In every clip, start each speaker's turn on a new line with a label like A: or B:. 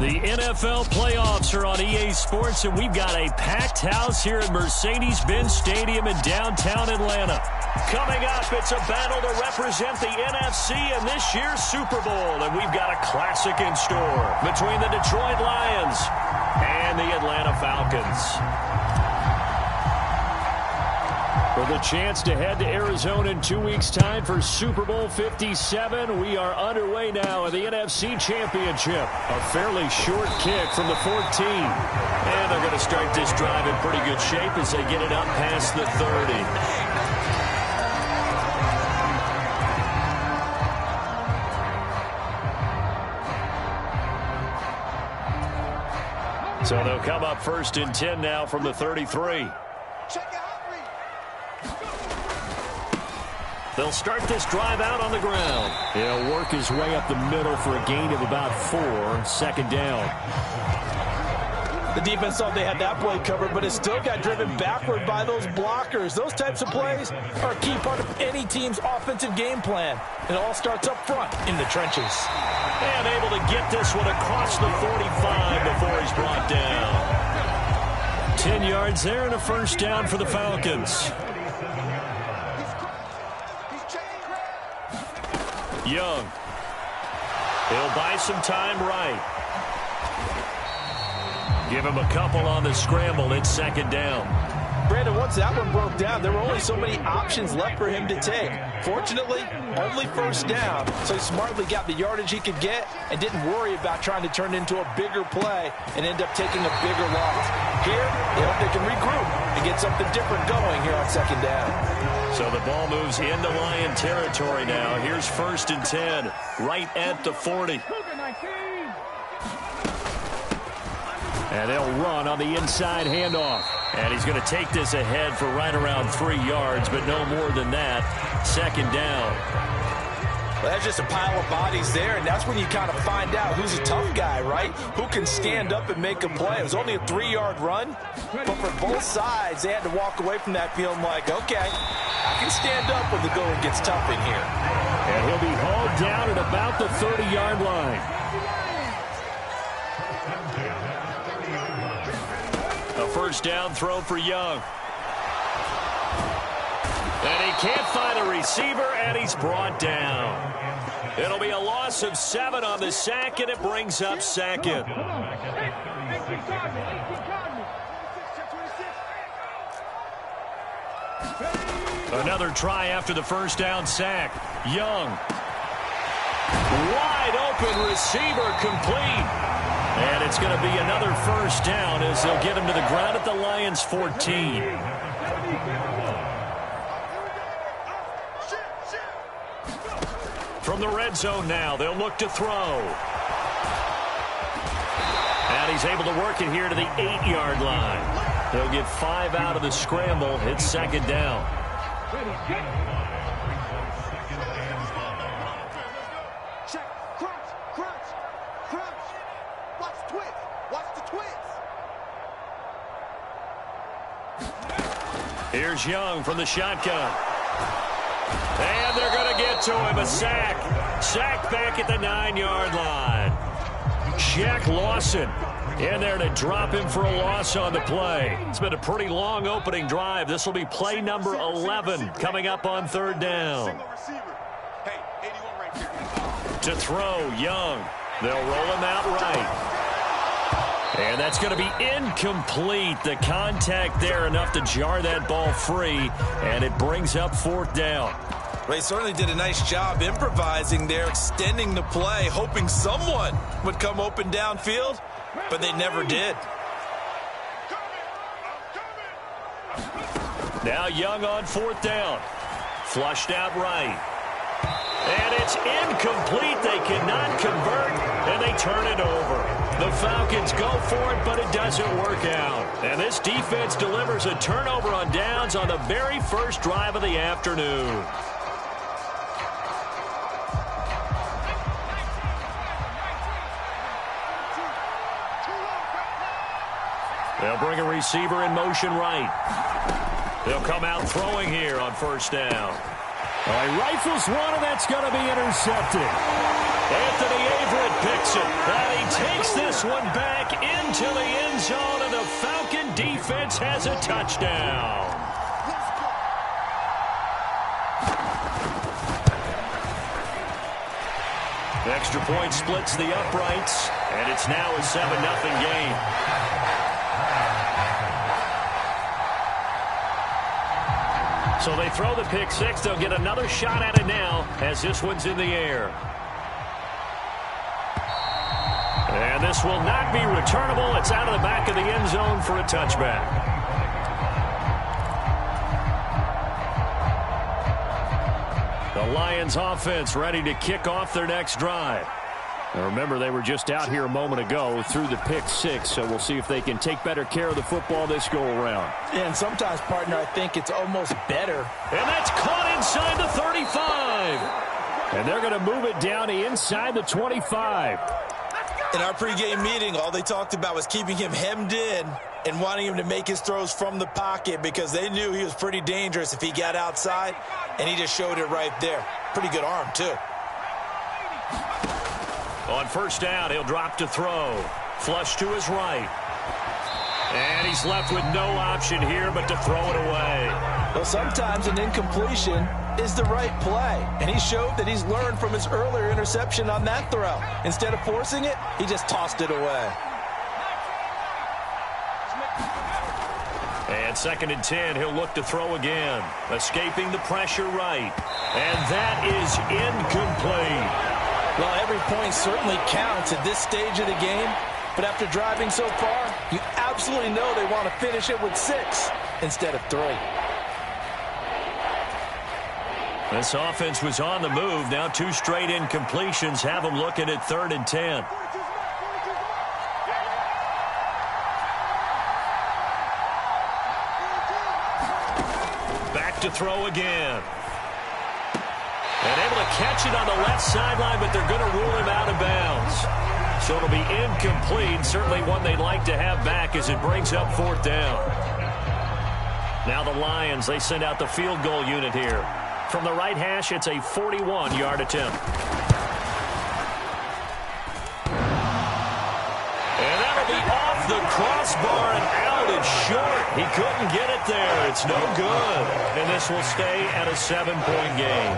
A: The NFL playoffs are on EA Sports, and we've got a packed house here at Mercedes-Benz Stadium in downtown Atlanta. Coming up, it's a battle to represent the NFC in this year's Super Bowl, and we've got a classic in store between the Detroit Lions and the Atlanta Falcons. For the chance to head to Arizona in 2 weeks' time for Super Bowl 57, we are underway now in the NFC Championship. A fairly short kick from the 14. And they're going to start this drive in pretty good shape as they get it up past the 30. So they'll come up 1st and 10 now from the 33. They'll start this drive out on the ground. He'll work his way up the middle for a gain of about 4. 2nd down.
B: The defense thought they had that play covered, but it still got driven backward by those blockers. Those types of plays are a key part of any team's offensive game plan. It all starts up front in the trenches.
A: And able to get this one across the 45 before he's brought down. 10 yards there and a 1st down for the Falcons. Young. He'll buy some time right. Give him a couple on the scramble. It's 2nd down.
B: Brandon, once that one broke down, there were only so many options left for him to take. Fortunately, only 1st down, so he smartly got the yardage he could get and didn't worry about trying to turn it into a bigger play and end up taking a bigger loss. Here, they hope they can regroup and get something different going here on 2nd down.
A: So the ball moves into Lion territory now. Here's 1st and 10, right at the 40. And they'll run on the inside handoff. And he's going to take this ahead for right around 3 yards, but no more than that. 2nd down.
B: Well, that's just a pile of bodies there, and that's when you kind of find out who's a tough guy, right? Who can stand up and make a play. It was only a 3-yard run, but for both sides, they had to walk away from that feeling like, okay, I can stand up when the going gets tough in here.
A: And he'll be hauled down at about the 30-yard line. A 1st down throw for Young. And he can't find a receiver, and he's brought down. It'll be a loss of 7 on the sack, and it brings up 2nd. Another try after the 1st down sack. Young. Wide open receiver complete. And it's going to be another 1st down as they'll get him to the ground at the Lions' 14. From the red zone now, they'll look to throw. And he's able to work it here to the 8-yard line. They'll get 5 out of the scramble. It's 2nd down.
C: Check, crunch. Watch the twist.
A: Here's Young from the shotgun. And they're going to get to him. A sack. Sack back at the 9-yard line. Shaq Lawson in there to drop him for a loss on the play. It's been a pretty long opening drive. This will be play number 11 coming up on 3rd down. To throw, Young. They'll roll him out right. And that's going to be incomplete. The contact there enough to jar that ball free, and it brings up 4th down.
B: They certainly did a nice job improvising there, extending the play, hoping someone would come open downfield, but they never did.
A: Now Young on 4th down. Flushed out right. And it's incomplete. They cannot convert, and they turn it over. The Falcons go for it, but it doesn't work out. And this defense delivers a turnover on downs on the very first drive of the afternoon. They'll bring a receiver in motion right. They'll come out throwing here on 1st down. He rifles one, and that's going to be intercepted. Anthony Averett picks it. And he takes this one back into the end zone, and the Falcon defense has a touchdown. Extra point splits the uprights, and it's now a 7-0 game. So they throw the pick six. They'll get another shot at it now as this one's in the air. And this will not be returnable. It's out of the back of the end zone for a touchback. The Lions offense ready to kick off their next drive. Now remember, they were just out here a moment ago through the pick six, so we'll see if they can take better care of the football this go-around.
B: And sometimes, partner, I think it's almost better.
A: And that's caught inside the 35. And they're going to move it down to inside the 25.
D: In our pregame meeting, all they talked about was keeping him hemmed in and wanting him to make his throws from the pocket because they knew he was pretty dangerous if he got outside, and he just showed it right there. Pretty good arm, too.
A: On first down, he'll drop to throw. Flush to his right. And he's left with no option here but to throw it away.
B: Well, sometimes an incompletion is the right play, and he showed that he's learned from his earlier interception on that throw. Instead of forcing it, he just tossed it away.
A: And 2nd and 10, he'll look to throw again. Escaping the pressure right. And that is incomplete.
B: Well, every point certainly counts at this stage of the game, but after driving so far, you absolutely know they want to finish it with 6 instead of 3.
A: This offense was on the move. Now 2 straight incompletions have them looking at 3rd and 10. Back to throw again. And able to catch it on the left sideline, but they're going to rule him out of bounds. So it'll be incomplete. Certainly one they'd like to have back as it brings up 4th down. Now the Lions, they send out the field goal unit here. From the right hash, it's a 41-yard attempt. And that'll be off the crossbar and out and short. He couldn't get it there. It's no good. And this will stay at a 7-point game.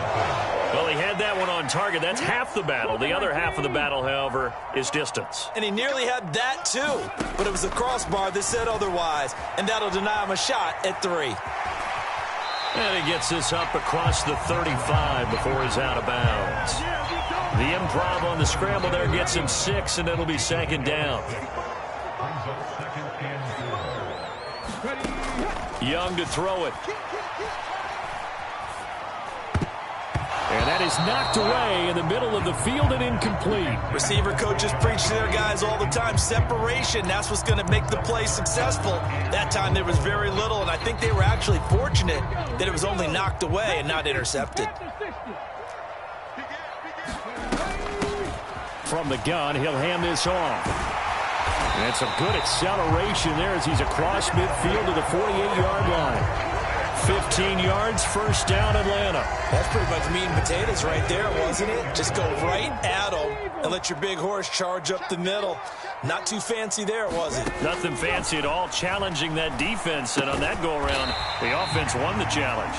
A: Well, he had that one on target. That's half the battle. The other half of the battle, however, is distance.
D: And he nearly had that, too. But it was the crossbar that said otherwise. And that'll deny him a shot at 3.
A: And he gets this up across the 35 before he's out of bounds. The improv on the scramble there gets him 6, and it'll be 2nd down. Young to throw it. And that is knocked away in the middle of the field and incomplete.
D: Receiver coaches preach to their guys all the time. Separation, that's what's going to make the play successful. That time there was very little, and I think they were actually fortunate that it was only knocked away and not intercepted.
A: From the gun, he'll hand this off. And it's a good acceleration there as he's across midfield to the 48-yard line. 15 yards, 1st down, Atlanta.
D: That's pretty much meat and potatoes right there, wasn't it? Just go right at them and let your big horse charge up the middle. Not too fancy there, was it?
A: Nothing fancy at all, challenging that defense. And on that go-around, the offense won the challenge.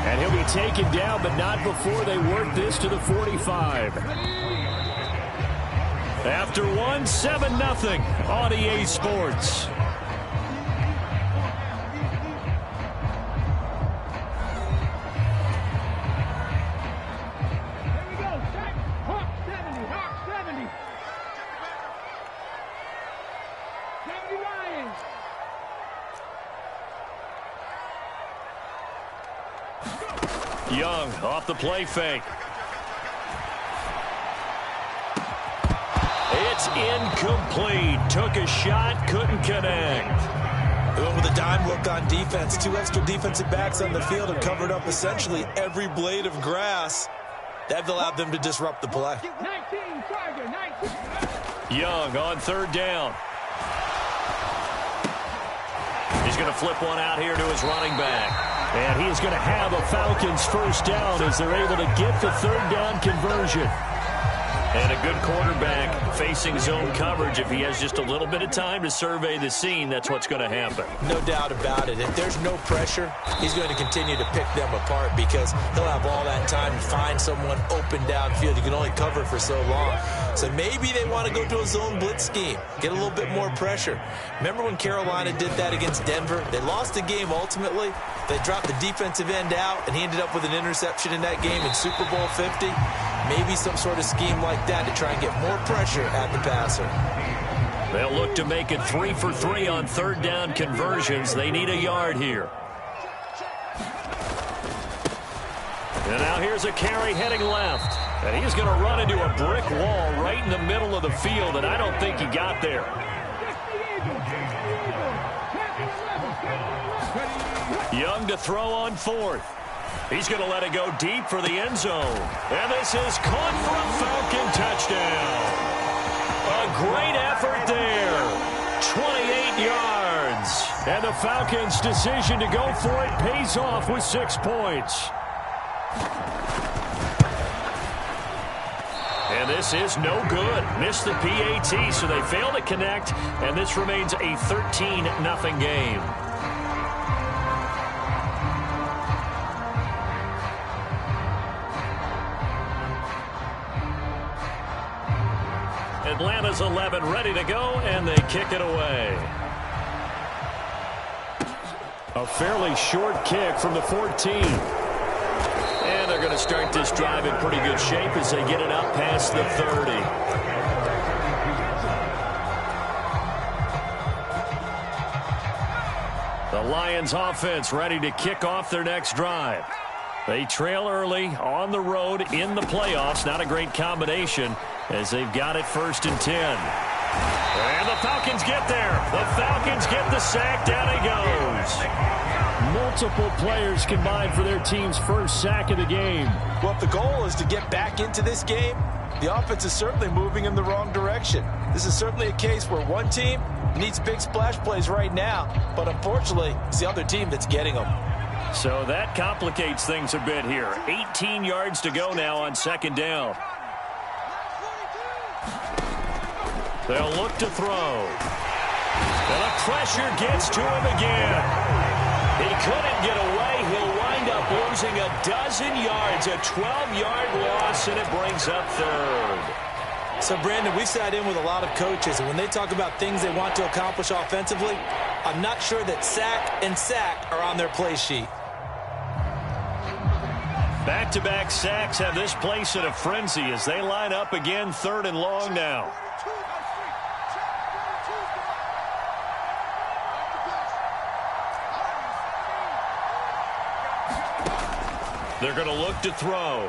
A: And he'll be taken down, but not before they work this to the 45. After 1, 7-0 on EA Sports. Young off the play fake. It's incomplete. Took a shot, couldn't connect.
D: They went with a dime look on defense. 2 extra defensive backs on the field and covered up essentially every blade of grass. That allowed them to disrupt the play.
C: 19, Tiger, 19.
A: Young on 3rd down. He's going to flip one out here to his running back. And he's going to have a Falcons 1st down as they're able to get the 3rd down conversion. And a good quarterback facing zone coverage. If he has just a little bit of time to survey the scene, that's what's going to happen.
D: No doubt about it. If there's no pressure, he's going to continue to pick them apart because he'll have all that time to find someone open downfield. You can only cover for so long. So maybe they want to go to a zone blitz scheme, get a little bit more pressure. Remember when Carolina did that against Denver? They lost the game ultimately. They dropped the defensive end out, and he ended up with an interception in that game in Super Bowl 50. Maybe some sort of scheme like that to try and get more pressure at the passer.
A: They'll look to make it 3 for 3 on third down conversions. They need a yard here. And now here's a carry heading left. And he's going to run into a brick wall right in the middle of the field, and I don't think he got there. Young to throw on fourth. He's going to let it go deep for the end zone. And this is caught for a Falcon touchdown. A great effort there. 28 yards. And the Falcons' decision to go for it pays off with 6 points. And this is no good. Missed the PAT, so they fail to connect, and this remains a 13-0 game. Atlanta's 11 ready to go, and they kick it away. A fairly short kick from the 14. And they're going to start this drive in pretty good shape as they get it up past the 30. The Lions offense ready to kick off their next drive. They trail early on the road in the playoffs. Not a great combination as they've got it 1st and 10. And the Falcons get there. The Falcons get the sack. Down he goes. Multiple players combined for their team's first sack of the game.
B: Well, if the goal is to get back into this game, the offense is certainly moving in the wrong direction. This is certainly a case where one team needs big splash plays right now, but unfortunately, it's the other team that's getting them.
A: So that complicates things a bit here. 18 yards to go now on 2nd down. They'll look to throw. And the pressure gets to him again. He couldn't get away. He'll wind up losing a dozen yards, a 12-yard loss, and it brings up 3rd.
D: So, Brandon, we've sat in with a lot of coaches, and when they talk about things they want to accomplish offensively, I'm not sure that sack and sack are on their play sheet.
A: Back-to-back sacks have this place in a frenzy as they line up again 3rd and long now. They're going to look to throw.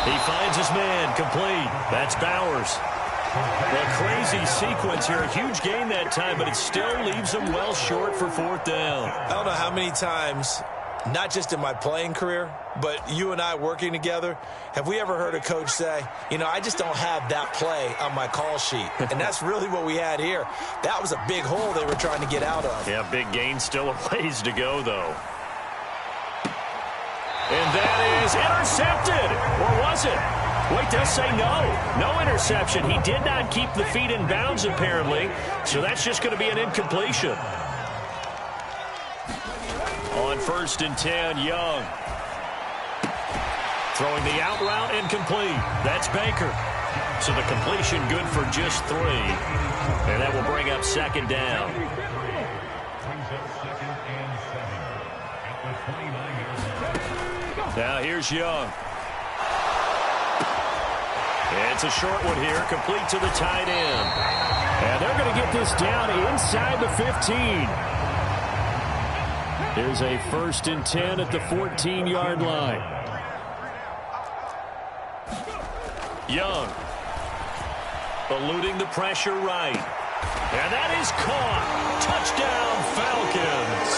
A: He finds his man, complete. That's Bowers. A crazy sequence here. A huge gain that time, but it still leaves him well short for 4th down.
D: I don't know how many times, not just in my playing career, but you and I working together, have we ever heard a coach say, you know, I just don't have that play on my call sheet. And that's really what we had here. That was a big hole they were trying to get out of.
A: Yeah, big gain, still a ways to go, though. And that is intercepted. Or was it? Wait, they'll say no. No interception. He did not keep the feet in bounds, apparently. So that's just going to be an incompletion. On 1st and 10, Young. Throwing the out route, incomplete. That's Baker. So the completion good for just 3. And that will bring up 2nd down. Now here's Young. It's a short one here, complete to the tight end. And they're going to get this down inside the 15. There's a 1st and 10 at the 14-yard line. Young. Eluding the pressure right. And that is caught. Touchdown, Falcons.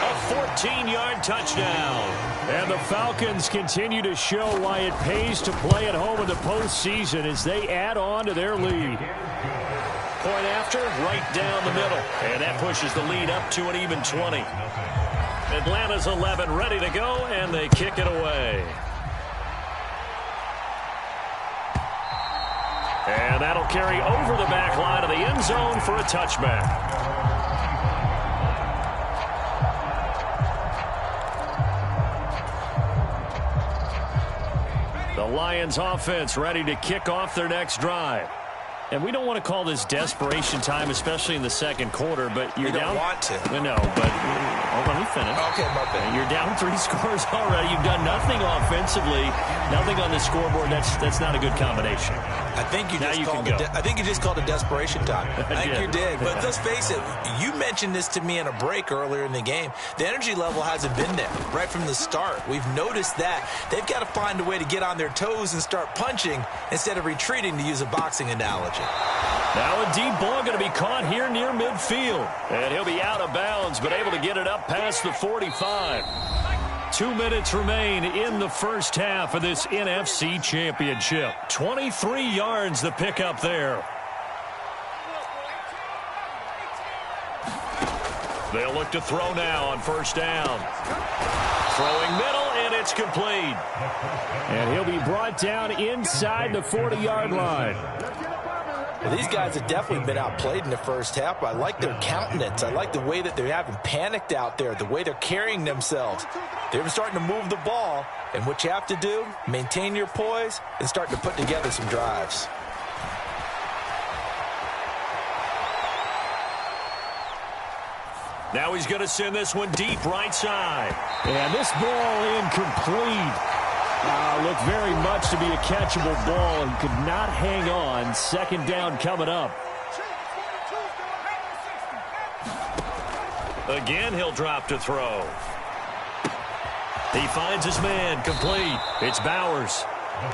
A: A 14-yard touchdown. And the Falcons continue to show why it pays to play at home in the postseason as they add on to their lead. Point after, right down the middle. And that pushes the lead up to an even 20. Atlanta's 11 ready to go, and they kick it away. And that'll carry over the back line of the end zone for a touchback. The Lions offense ready to kick off their next drive. And we don't want to call this desperation time, especially in the second quarter, but you're down.
D: You don't want to.
A: No, but let me finish.
D: Okay, my bad.
A: You're down 3 scores already. You've done nothing offensively, nothing on the scoreboard. That's not a good combination.
D: I think you just called it desperation time. I think you did. But let's face it, you mentioned this to me in a break earlier in the game. The energy level hasn't been there right from the start. We've noticed that. They've got to find a way to get on their toes and start punching instead of retreating, to use a boxing analogy.
A: Now a deep ball going to be caught here near midfield. And he'll be out of bounds, but able to get it up past the 45. 2 minutes remain in the first half of this NFC Championship. 23 yards the pickup there. They'll look to throw now on first down. Throwing middle, and it's complete. And he'll be brought down inside the 40-yard line.
B: Well, these guys have definitely been outplayed in the first half. I like their countenance. I like the way that they're having panicked out there, the way they're carrying themselves. They're starting to move the ball, and what you have to do, maintain your poise and start to put together some drives.
A: Now he's going to send this one deep right side. And this ball incomplete. Looked very much to be a catchable ball and could not hang on. Second down coming up. Again, he'll drop to throw. He finds his man, complete. It's Bowers.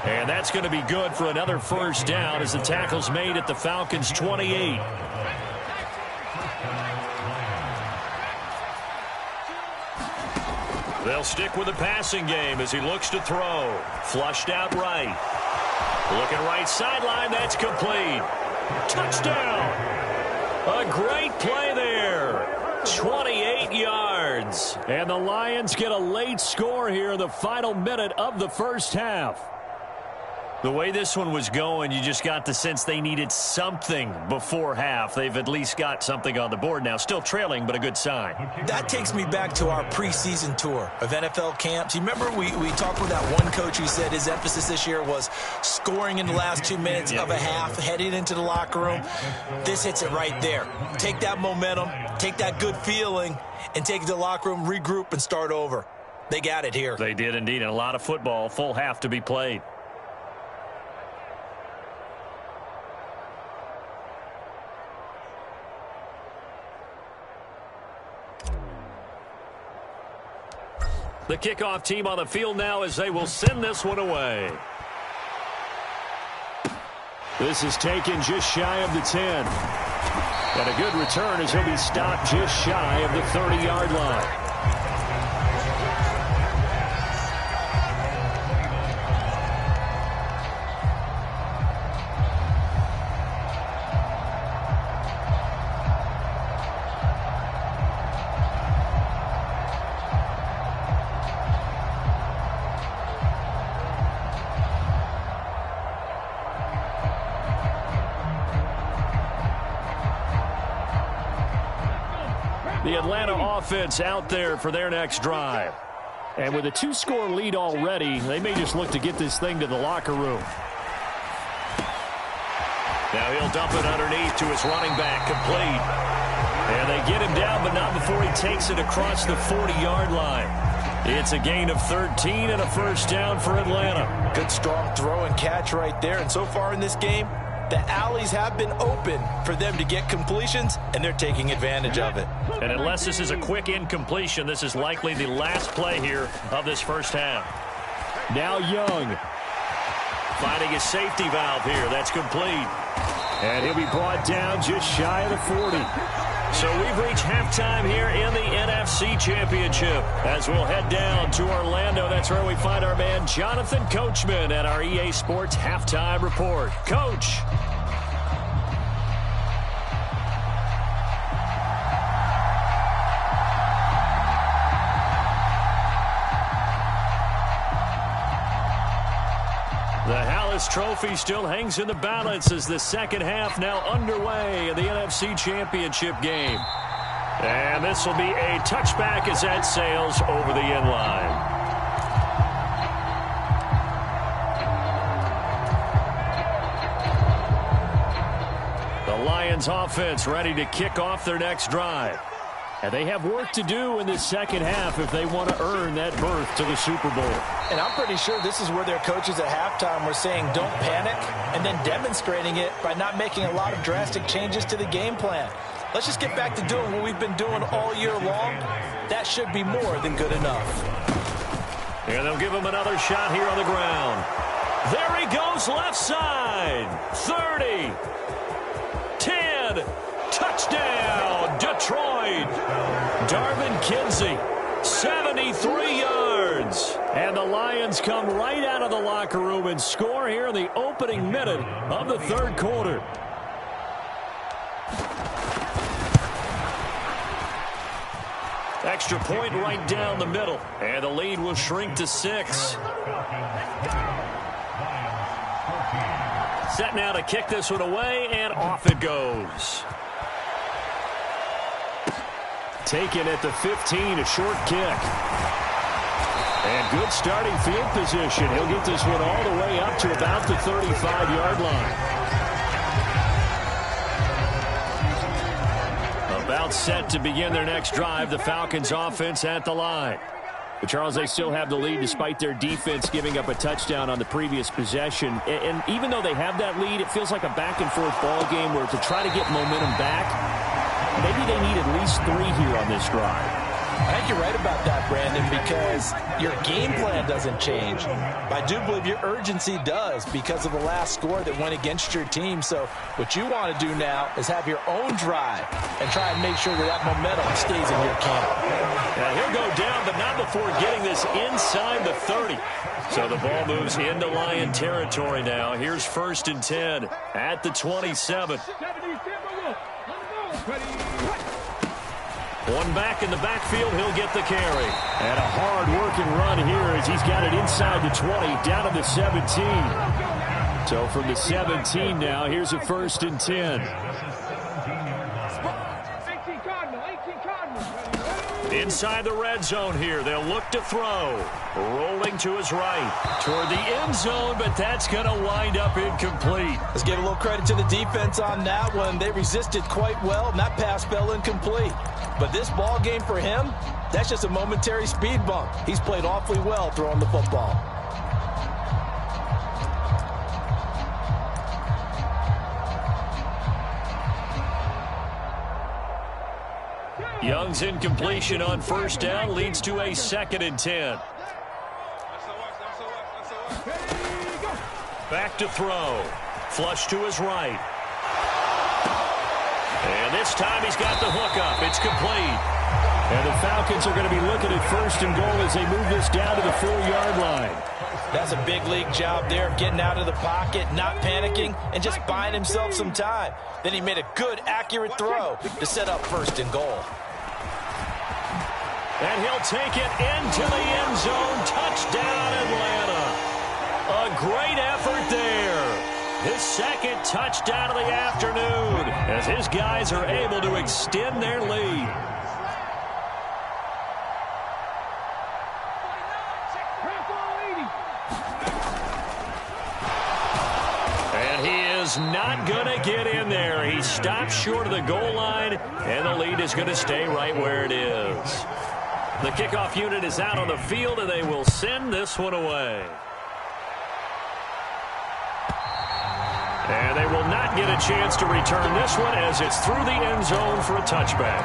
A: And that's going to be good for another first down as the tackle's made at the Falcons' 28. They'll stick with the passing game as he looks to throw. Flushed out right. Looking right sideline, that's complete. Touchdown! A great play there. 28 yards. And the Lions get a late score here in the final minute of the first half. The way this one was going, you just got the sense they needed something before half. They've at least got something on the board now. Still trailing, but a good sign.
D: That takes me back to our preseason tour of NFL camps. You remember we talked with that one coach who said his emphasis this year was scoring in the last 2 minutes of a half, heading into the locker room. This hits it right there. Take that momentum, take that good feeling, and take it to the locker room, regroup, and start over. They got it here.
A: They did indeed, and a lot of football, full half to be played. The kickoff team on the field now as they will send this one away. This is taken just shy of the 10. And a good return as he'll be stopped just shy of the 30-yard line. The Atlanta offense out there for their next drive. And with a 2-score lead already, they may just look to get this thing to the locker room. Now he'll dump it underneath to his running back, complete. And they get him down, but not before he takes it across the 40-yard line. It's a gain of 13 and a first down for Atlanta.
B: Good strong throw and catch right there. And so far in this game, the alleys have been open for them to get completions, and they're taking advantage of it.
A: And unless this is a quick incompletion, this is likely the last play here of this first half. Now Young finding his safety valve here. That's complete. And he'll be brought down just shy of the 40. So we've reached halftime here in the NFC Championship. As we'll head down to Orlando, that's where we find our man Jonathan Coachman at our EA Sports Halftime Report. Coach. The Norris Trophy still hangs in the balance as the second half now underway in the NFC Championship game. And this will be a touchback as that sails over the end line. The Lions offense ready to kick off their next drive. And they have work to do in this second half if they want to earn that berth to the Super Bowl.
B: And I'm pretty sure this is where their coaches at halftime were saying don't panic and then demonstrating it by not making a lot of drastic changes to the game plan. Let's just get back to doing what we've been doing all year long. That should be more than good enough.
A: And they'll give him another shot here on the ground. There he goes left side. 30. 10. Touchdown, Detroit. Darvin Kinsey, 73 yards. And the Lions come right out of the locker room and score here in the opening minute of the third quarter. Extra point right down the middle. And the lead will shrink to 6. Set now to kick this one away, and off it goes. Taken at the 15, a short kick. And good starting field position. He'll get this one all the way up to about the 35-yard line. About set to begin their next drive, the Falcons offense at the line. But Charles, they still have the lead despite their defense giving up a touchdown on the previous possession. And even though they have that lead, it feels like a back-and-forth ball game where to try to get momentum back, maybe they need at least 3 here on this drive.
B: I think you're right about that, Brandon, because your game plan doesn't change. I do believe your urgency does because of the last score that went against your team. So what you want to do now is have your own drive and try and make sure that that momentum stays in your camp.
A: Now he'll go down, but not before getting this inside the 30. So the ball moves into Lion territory now. Here's 1st and 10 at the 27. One back in the backfield, he'll get the carry. And a hard-working run here as he's got it inside the 20, down to the 17. So from the 17 now, here's a 1st and 10. Inside the red zone here, they'll look to throw. Rolling to his right toward the end zone, but that's going to wind up incomplete.
B: Let's give a little credit to the defense on that one. They resisted quite well, and that pass fell incomplete. But this ball game for him, that's just a momentary speed bump. He's played awfully well throwing the football.
A: Young's incompletion on 1st down leads to a 2nd and 10. Back to throw. Flush to his right. And this time he's got the hook up. It's complete. And the Falcons are going to be looking at 1st and goal as they move this down to the 4-yard line.
B: That's a big league job there of getting out of the pocket, not panicking, and just buying himself some time. Then he made a good, accurate throw to set up 1st and goal.
A: And he'll take it into the end zone. Touchdown, Atlanta. A great effort there. His 2nd touchdown of the afternoon as his guys are able to extend their lead. And he is not going to get in there. He stops short of the goal line, and the lead is going to stay right where it is. The kickoff unit is out on the field, and they will send this one away. And they will not get a chance to return this one as it's through the end zone for a touchback.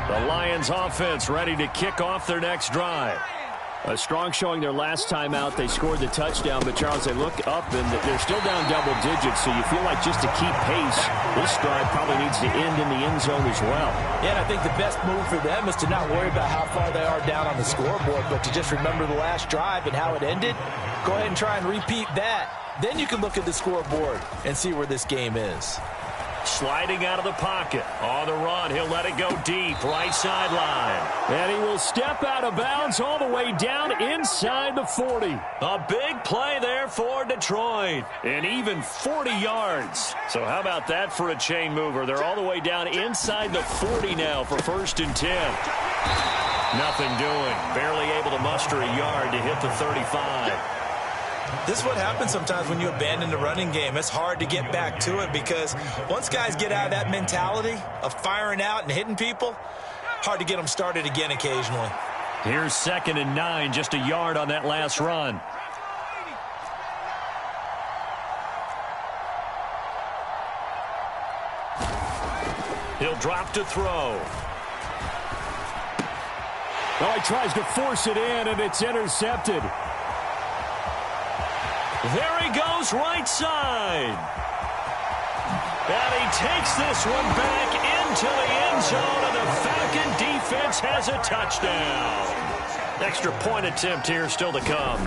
A: The Lions offense ready to kick off their next drive. A strong showing their last time out. They scored the touchdown, but Charles, they look up and they're still down double digits, so you feel like just to keep pace, this drive probably needs to end in the end zone as well.
B: Yeah, and I think the best move for them is to not worry about how far they are down on the scoreboard, but to just remember the last drive and how it ended. Go ahead and try and repeat that. Then you can look at the scoreboard and see where this game is.
A: Sliding out of the pocket. On the run, he'll let it go deep. Right sideline.
E: And he will step out of bounds all the way down inside the 40.
A: A big play there for Detroit. And even 40 yards. So how about that for a chain mover? They're all the way down inside the 40 now for 1st and 10. Nothing doing. Barely able to muster a yard to hit the 35.
D: This is what happens sometimes when you abandon the running game. It's hard to get back to it because once guys get out of that mentality of firing out and hitting people, hard to get them started again occasionally.
A: Here's 2nd and 9, just a yard on that last run. He'll drop to throw.
E: Oh, he tries to force it in, and it's intercepted.
A: There he goes, right side. And he takes this one back into the end zone, and the Falcon defense has a touchdown. Extra point attempt here still to come.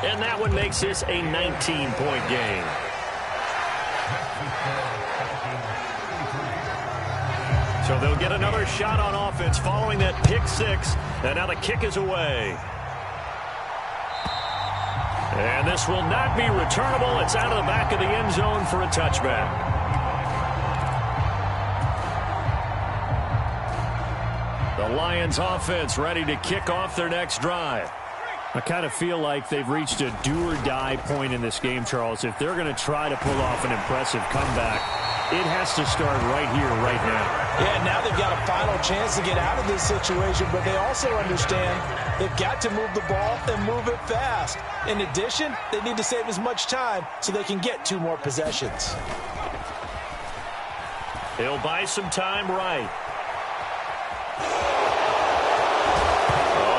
A: And that one makes this a 19-point game. So they'll get another shot on offense following that pick six, and now the kick is away. And this will not be returnable. It's out of the back of the end zone for a touchback. The Lions offense ready to kick off their next drive.
E: I kind of feel like they've reached a do-or-die point in this game, Charles. If they're going to try to pull off an impressive comeback, it has to start right here, right now.
B: Yeah, now they've got a final chance to get out of this situation, but they also understand they've got to move the ball and move it fast. In addition, they need to save as much time so they can get 2 more possessions.
A: He'll buy some time right.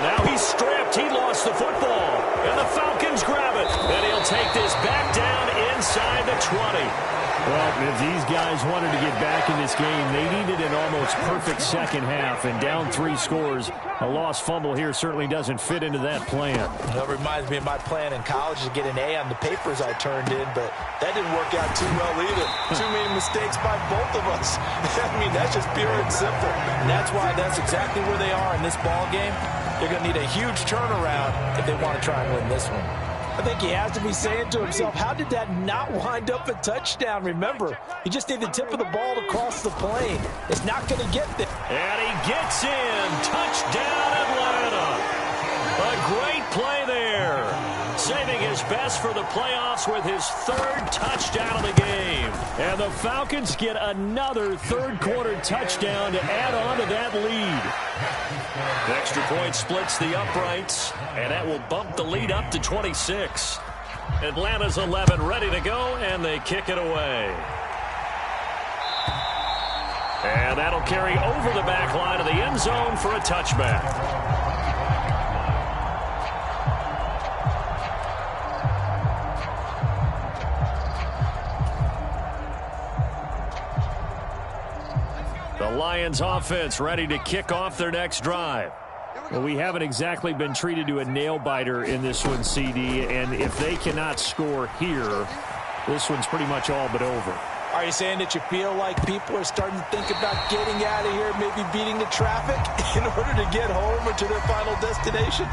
A: Now he's stripped. He lost the football. And the Falcons grab it. And he'll take this back down inside the 20.
E: Well, if these guys wanted to get back in this game, they needed an almost perfect second half. And down 3 scores, a lost fumble here certainly doesn't fit into that plan.
B: That reminds me of my plan in college to get an A on the papers I turned in, but that didn't work out too well either. Too many mistakes by both of us. I mean, that's just pure and simple. And that's why that's exactly where they are in this ball game. They're going to need a huge turnaround if they want to try and win this one. I think he has to be saying to himself, how did that not wind up a touchdown? Remember, he just need the tip of the ball to cross the plane. It's not going to get there.
A: And he gets in. Touchdown, Atlanta. A great play there. Saving his best for the playoffs with his 3rd touchdown of the game.
E: And the Falcons get another 3rd quarter touchdown to add on to that lead.
A: The extra point splits the uprights, and that will bump the lead up to 26. Atlanta's 11 ready to go, and they kick it away. And that'll carry over the back line of the end zone for a touchback. The Lions offense ready to kick off their next drive.
E: Well, we haven't exactly been treated to a nail-biter in this one, CD, and if they cannot score here, this one's pretty much all but over.
B: Are you saying that you feel like people are starting to think about getting out of here, maybe beating the traffic in order to get home or to their final destination?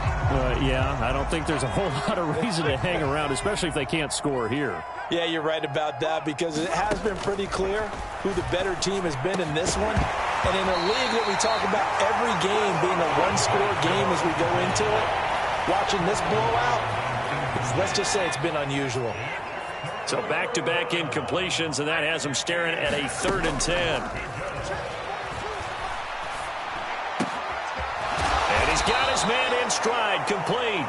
E: Yeah, I don't think there's a whole lot of reason to hang around, especially if they can't score here.
B: Yeah, you're right about that because it has been pretty clear who the better team has been in this one. And in a league that we talk about every game being a one-score game as we go into it, watching this blowout, let's just say it's been unusual.
A: So back-to-back incompletions, and that has him staring at a 3rd and 10. And he's got his man in stride, complete.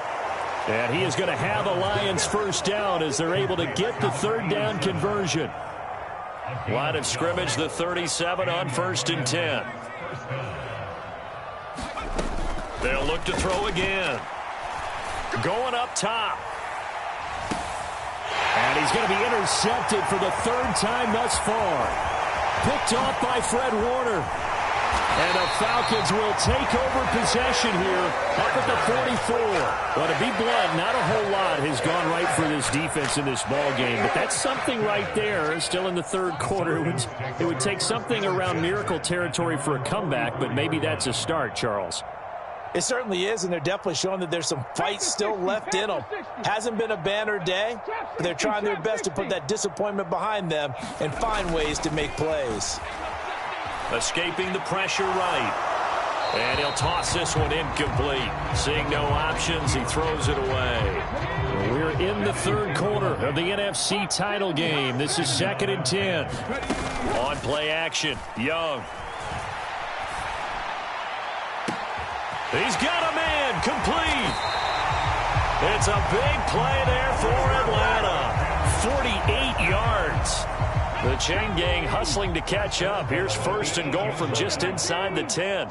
A: And he is going to have a Lions 1st down as they're able to get the 3rd down conversion. Line of scrimmage, the 37 on 1st and 10. They'll look to throw again. Going up top.
E: And he's going to be intercepted for the 3rd time thus far. Picked off by Fred Warner. And the Falcons will take over possession here up at the 44. Well, to be blunt, not a whole lot has gone right for this defense in this ball game, but that's something right there. Still in the third quarter. It would take something around miracle territory for a comeback, but maybe that's a start, Charles.
B: It certainly is, and they're definitely showing that there's some fight still left in them. Hasn't been a banner day, but they're trying their best to put that disappointment behind them and find ways to make plays.
A: Escaping the pressure right. And he'll toss this one incomplete. Seeing no options, he throws it away.
E: We're in the third quarter of the NFC title game. This is 2nd and 10.
A: On play action, Young. He's got a man, complete. It's a big play there for Atlanta. 48 yards. The chain gang hustling to catch up. Here's 1st and goal from just inside the 10.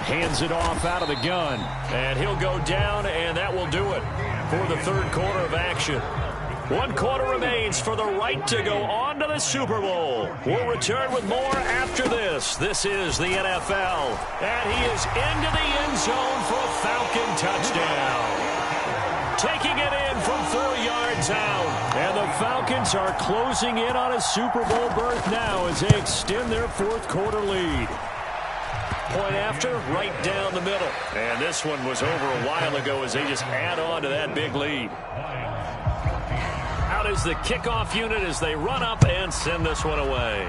E: Hands it off out of the gun.
A: And he'll go down, and that will do it for the third quarter of action. 1 quarter remains for the right to go on to the Super Bowl. We'll return with more after this. This is the NFL. And he is into the end zone for a Falcon touchdown. Taking it in from 4 yards out.
E: And the Falcons are closing in on a Super Bowl berth now as they extend their fourth quarter lead.
A: Point after, right down the middle. And this one was over a while ago as they just add on to that big lead. Out is the kickoff unit as they run up and send this one away.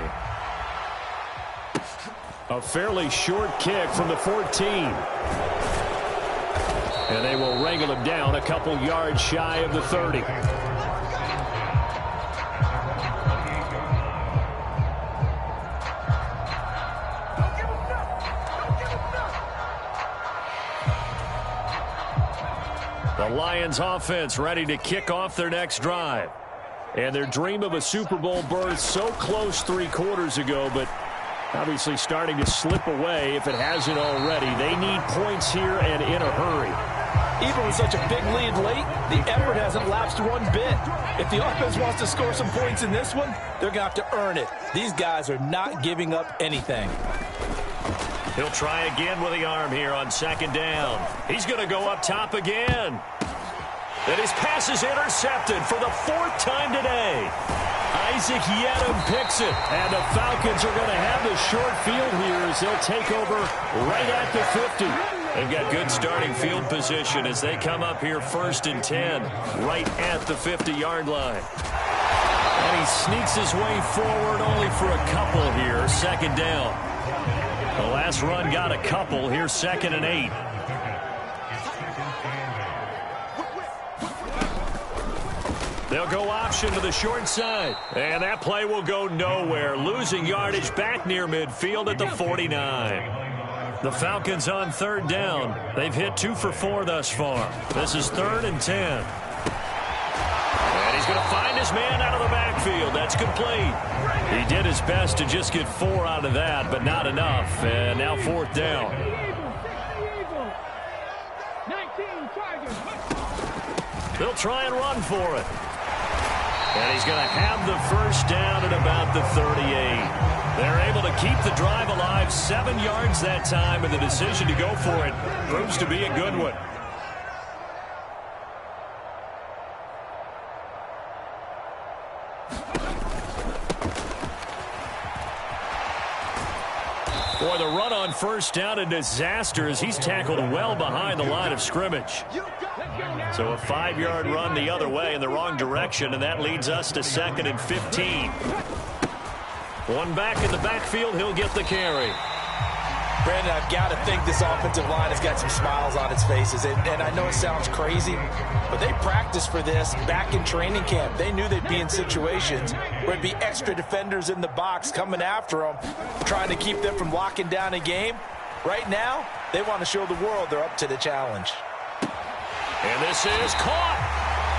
E: A fairly short kick from the 14. And they will wrangle him down a couple yards shy of the 30.
A: The Lions offense ready to kick off their next drive.
E: And their dream of a Super Bowl berth so close 3 quarters ago, but obviously starting to slip away if it hasn't already. They need points here and in a hurry.
B: Even with such a big lead late, the effort hasn't lapsed one bit. If the offense wants to score some points in this one, they're going to have to earn it. These guys are not giving up anything.
A: He'll try again with the arm here on 2nd down. He's going to go up top again. And his pass is intercepted for the 4th time today. Isaac Yedem picks it.
E: And the Falcons are going to have the short field here as they'll take over right at the 50.
A: They've got good starting field position as they come up here 1st and 10, right at the 50-yard line. And he sneaks his way forward only for a couple here, 2nd down. The last run got a couple. Here's 2nd and 8. They'll go option to the short side. And that play will go nowhere. Losing yardage back near midfield at the 49. The Falcons on 3rd down. They've hit 2 for 4 thus far. This is 3rd and 10. And he's going to find his man out of the backfield. That's complete. He did his best to just get 4 out of that, but not enough. And now 4th down. They'll try and run for it. And he's going to have the 1st down at about the 38. They're able to keep the drive alive, 7 yards that time, and the decision to go for it proves to be a good one. Boy, the run on 1st down, a disaster as he's tackled well behind the line of scrimmage. So a 5-yard run the other way in the wrong direction, and that leads us to 2nd and 15. One back in the backfield, he'll get the carry.
B: Brandon, I've got to think this offensive line has got some smiles on its faces. And I know it sounds crazy, but they practiced for this back in training camp. They knew they'd be in situations where it'd be extra defenders in the box coming after them, trying to keep them from locking down a game. Right now, they want to show the world they're up to the challenge.
A: And this is caught.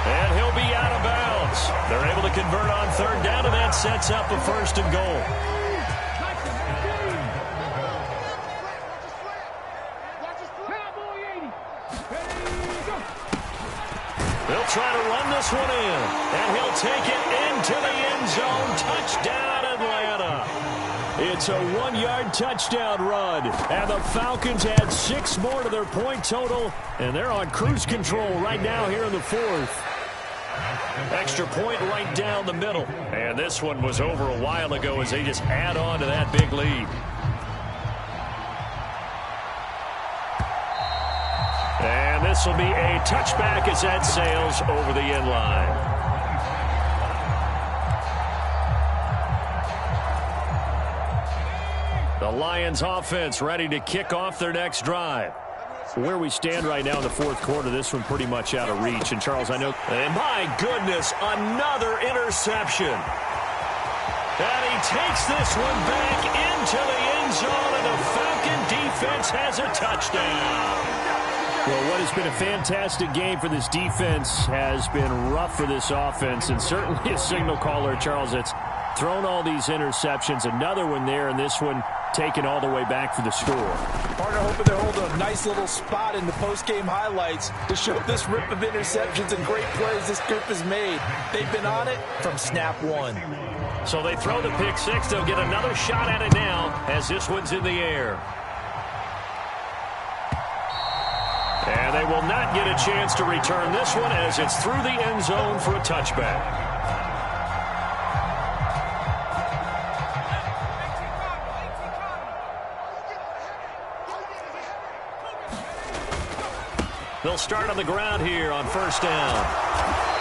A: And he'll be out of bounds. They're able to convert on 3rd down, and that sets up a 1st and goal. They'll try to run this one in, and he'll take it into the end zone. Touchdown, Atlanta.
E: It's a 1-yard touchdown run. And the Falcons add 6 more to their point total, and they're on cruise control right now here in the 4th. Extra point right down the middle. And this one was over a while ago as they just add on to that big lead. And this will be a touchback as that sails over the end line. The Lions offense ready to kick off their next drive. Where we stand right now in the 4th quarter, this one pretty much out of reach. And, Charles, I know... And my goodness, another interception. And he takes this one back into the end zone, and the Falcon defense has a touchdown. Well, what has been a fantastic game for this defense has been rough for this offense, and certainly a signal caller, Charles, that's thrown all these interceptions. Another one there, and this one taken all the way back for the score.
B: Partner hoping they're holding a nice little spot in the post-game highlights to show this rip of interceptions and great plays this group has made. They've been on it from snap one.
A: So they throw the pick six. They'll get another shot at it now as this one's in the air. And they will not get a chance to return this one as it's through the end zone for a touchback. They'll start on the ground here on first down.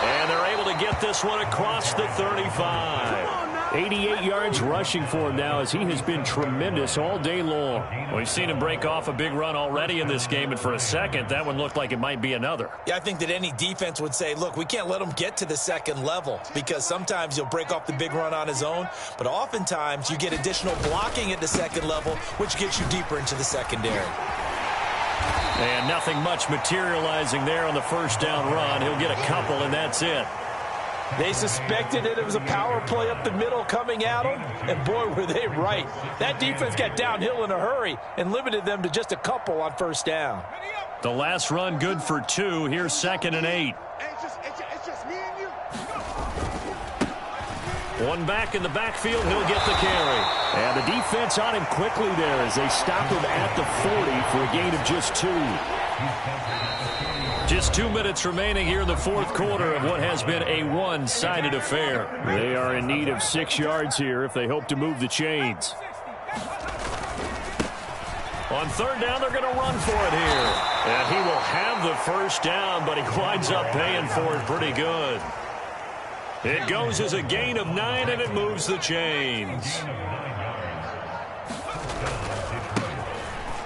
A: And they're able to get this one across the 35. 88 yards rushing for him now as he has been tremendous all day long. We've seen him break off a big run already in this game, and for a second, that one looked like it might be another.
D: Yeah, I think that any defense would say, look, we can't let him get to the second level because sometimes he'll break off the big run on his own, but oftentimes you get additional blocking at the second level, which gets you deeper into the secondary.
A: And nothing much materializing there on the first down run. He'll get a couple, and that's it.
B: They suspected it was a power play up the middle coming at them, and boy, were they right. That defense got downhill in a hurry and limited them to just a couple on first down.
A: The last run good for 2. Here's 2nd and 8.
C: It's just me and you.
A: One back in the backfield. He'll get the carry.
E: And the defense on him quickly there as they stop him at the 40 for a gain of just 2.
A: Just 2 minutes remaining here in the 4th quarter of what has been a one-sided affair.
E: They are in need of 6 yards here if they hope to move the chains.
A: On third down, they're going to run for it here. And he will have the first down, but he winds up paying for it pretty good. It goes as a gain of 9, and it moves the chains.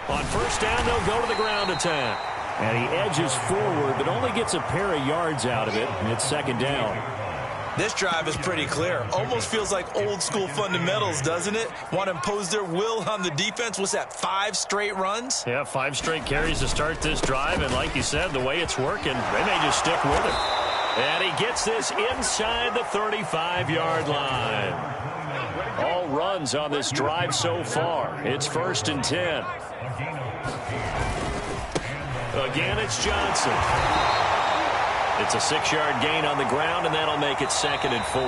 A: On first down, they'll go to the ground attack.
E: And he edges forward, but only gets a pair of yards out of it, and it's 2nd down.
D: This drive is pretty clear. Almost feels like old-school fundamentals, doesn't it? Want to impose their will on the defense. What's that, 5 straight runs?
A: Yeah, 5 straight carries to start this drive, and like you said, the way it's working, they may just stick with it. And he gets this inside the 35-yard line. All runs on this drive so far. It's 1st and 10. Again, it's Johnson. It's a 6-yard gain on the ground, and that'll make it 2nd and 4.